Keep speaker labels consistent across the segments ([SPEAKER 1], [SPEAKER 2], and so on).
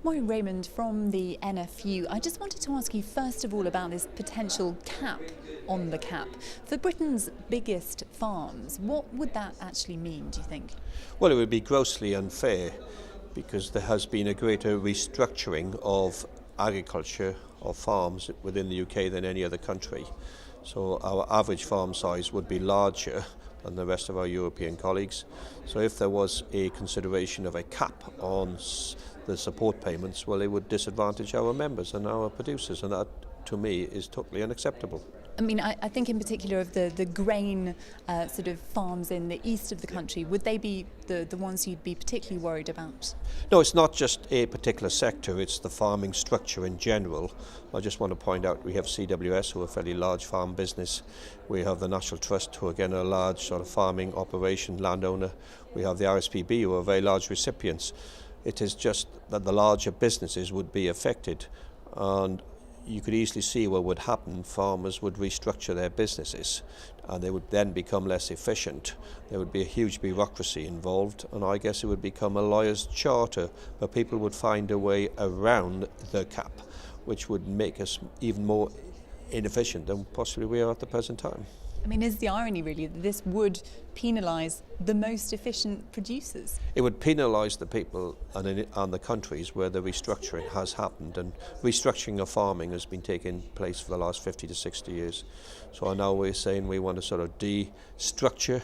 [SPEAKER 1] Meurig Raymond from the NFU. I just wanted to ask you first of all about this potential cap on the cap. For Britain's biggest farms, what would that actually mean, do you think?
[SPEAKER 2] Well, it would be grossly unfair because there has been a greater restructuring of agriculture or farms within the UK than any other country. So our average farm size would be larger than the rest of our European colleagues. So if there was a consideration of a cap on the support payments, well, it would disadvantage our members and our producers, and that to me is totally unacceptable.
[SPEAKER 1] I mean, I think in particular of the grain sort of farms in the east of the country. Would they be the ones you'd be particularly worried about?
[SPEAKER 2] No, it's not just a particular sector, it's the farming structure in general. I just want to point out we have CWS, who are a fairly large farm business. We have the National Trust, who again are a large sort of farming operation landowner. We have the RSPB, who are very large recipients. It is just that the larger businesses would be affected, and you could easily see what would happen. Farmers would restructure their businesses and they would then become less efficient. There would be a huge bureaucracy involved, and I guess it would become a lawyer's charter where people would find a way around the cap, which would make us even more inefficient than possibly we are at the present time.
[SPEAKER 1] I mean, is the irony really that this would penalise the most efficient producers?
[SPEAKER 2] It would penalise the people and the countries where the restructuring has happened, and restructuring of farming has been taking place for the last 50 to 60 years. So now we're saying we want to sort of destructure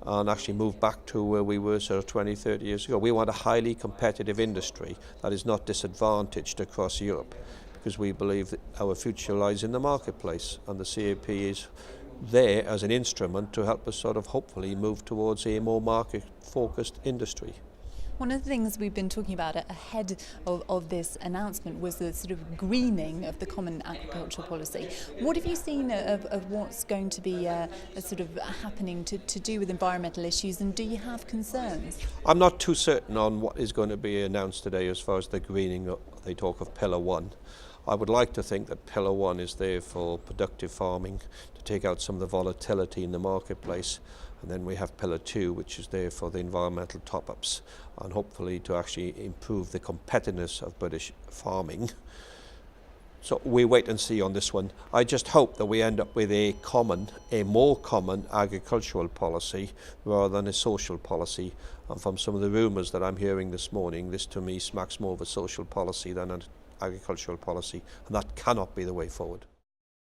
[SPEAKER 2] and actually move back to where we were sort of 20, 30 years ago. We want a highly competitive industry that is not disadvantaged across Europe, because we believe that our future lies in the marketplace, and the CAP is there as an instrument to help us sort of hopefully move towards a more market-focused industry.
[SPEAKER 1] One of the things we've been talking about ahead of this announcement was the sort of greening of the common agricultural policy. What have you seen of what's going to be sort of happening to do with environmental issues, and do you have concerns?
[SPEAKER 2] I'm not too certain on what is going to be announced today as far as the greening. They talk of Pillar 1. I would like to think that Pillar 1 is there for productive farming, to take out some of the volatility in the marketplace, and then we have Pillar 2, which is there for the environmental top-ups, and hopefully to actually improve the competitiveness of British farming. So we wait and see on this one. I just hope that we end up with a more common agricultural policy rather than a social policy. And from some of the rumours that I'm hearing this morning, this to me smacks more of a social policy than an agricultural policy, and that cannot be the way forward.